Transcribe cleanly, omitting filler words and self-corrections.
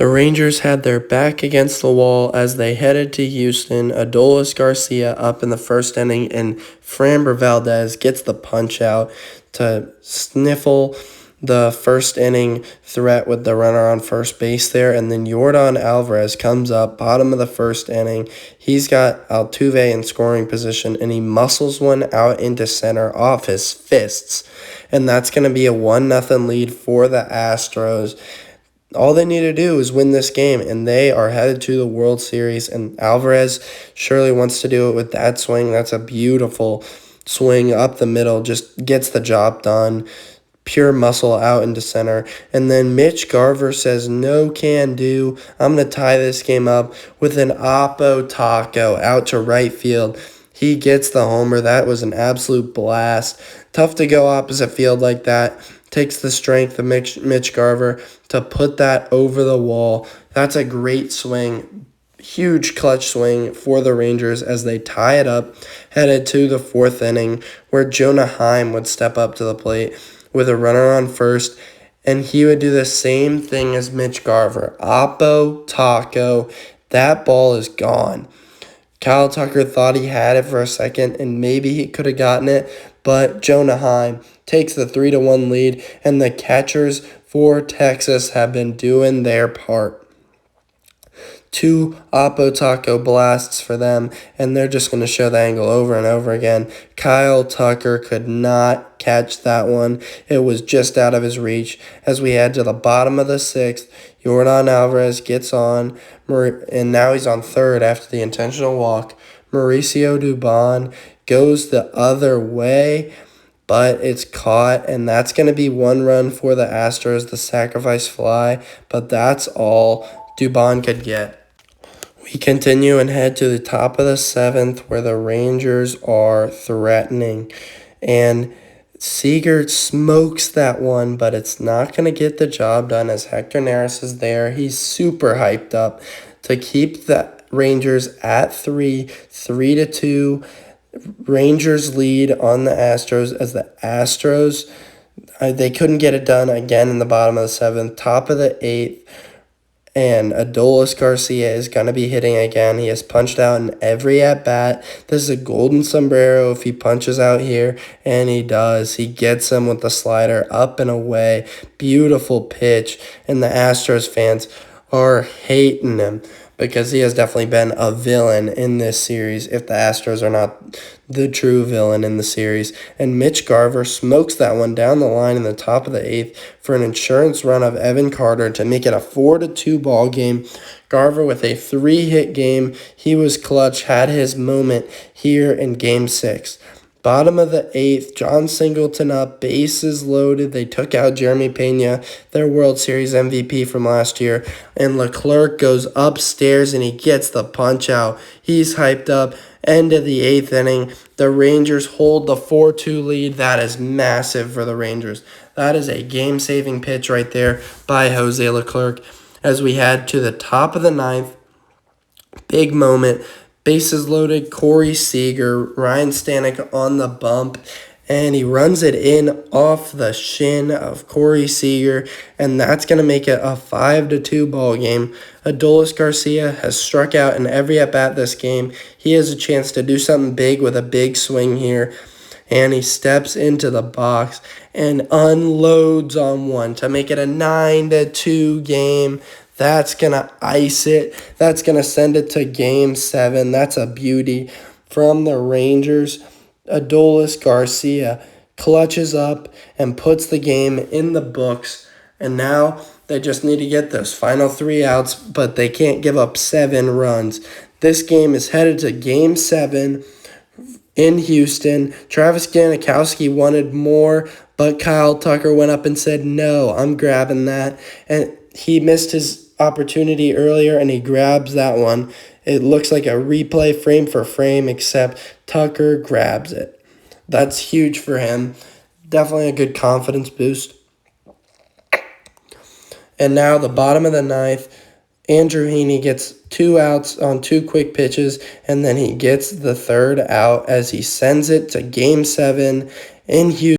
The Rangers had their back against the wall as they headed to Houston. Adolis Garcia up in the first inning, and Framber Valdez gets the punch out to sniffle the first inning threat with the runner on first base there. And then Yordan Alvarez comes up, bottom of the first inning. He's got Altuve in scoring position, and he muscles one out into center off his fists. And that's going to be a 1-0 lead for the Astros. All they need to do is win this game, and they are headed to the World Series. And Alvarez surely wants to do it with that swing. That's a beautiful swing up the middle, just gets the job done. Pure muscle out into center. And then Mitch Garver says, no can do. I'm going to tie this game up with an Oppo Taco out to right field. He gets the homer. That was an absolute blast. Tough to go opposite field like that. Takes the strength of Mitch Garver to put that over the wall. That's a great swing. Huge clutch swing for the Rangers as they tie it up, headed to the fourth inning, where Jonah Heim would step up to the plate with a runner on first, and he would do the same thing as Mitch Garver. Oppo Taco. That ball is gone. Kyle Tucker thought he had it for a second, and maybe he could have gotten it, but Jonah Heim takes the 3-1 lead, and the catchers for Texas have been doing their part. 2 Oppo Taco blasts for them, and they're just going to show the angle over and over again. Kyle Tucker could not catch that one. It was just out of his reach. As we head to the bottom of the 6th, Yordan Alvarez gets on, and now he's on third after the intentional walk. Mauricio Dubon goes the other way, but it's caught, and that's going to be 1 run for the Astros, the sacrifice fly, but that's all Dubon could get. We continue and head to the top of the 7th, where the Rangers are threatening, and Seager smokes that one, but it's not going to get the job done as Hector Neris is there. He's super hyped up to keep the Rangers at 3-2. Rangers lead on the Astros as the Astros, they couldn't get it done again in the bottom of the 7th. Top of the 8th, and Adolis Garcia is going to be hitting again. He has punched out in every at-bat. This is a golden sombrero if he punches out here, and he does. He gets him with the slider up and away. Beautiful pitch, and the Astros fans are hating him because he has definitely been a villain in this series if the Astros are not the true villain in the series. And Mitch Garver smokes that one down the line in the top of the 8th for an insurance run of Evan Carter to make it a 4-2 ball game. Garver with a 3-hit game. He was clutch, had his moment here in Game 6. Bottom of the 8th, John Singleton up, bases loaded. They took out Jeremy Pena, their World Series MVP from last year. And Leclerc goes upstairs and he gets the punch out. He's hyped up. End of the 8th inning. The Rangers hold the 4-2 lead. That is massive for the Rangers. That is a game-saving pitch right there by Jose Leclerc. As we head to the top of the 9th, big moment. Bases loaded, Corey Seager, Ryan Stanek on the bump, and he runs it in off the shin of Corey Seager, and that's going to make it a 5-2 ball game. Adolis Garcia has struck out in every at-bat this game. He has a chance to do something big with a big swing here, and he steps into the box and unloads on one to make it a 9-2 game. That's going to ice it. That's going to send it to Game 7. That's a beauty from the Rangers. Adolis Garcia clutches up and puts the game in the books. And now they just need to get those final 3 outs, but they can't give up 7 runs. This game is headed to Game 7 in Houston. Travis Janikowski wanted more, but Kyle Tucker went up and said, no, I'm grabbing that. And he missed his opportunity earlier, and he grabs that one. It looks like a replay frame for frame, except Tucker grabs it. That's huge for him. Definitely a good confidence boost. And now the bottom of the 9th, Andrew Heaney gets 2 outs on 2 quick pitches, and then he gets the 3rd out as he sends it to Game 7 in Houston.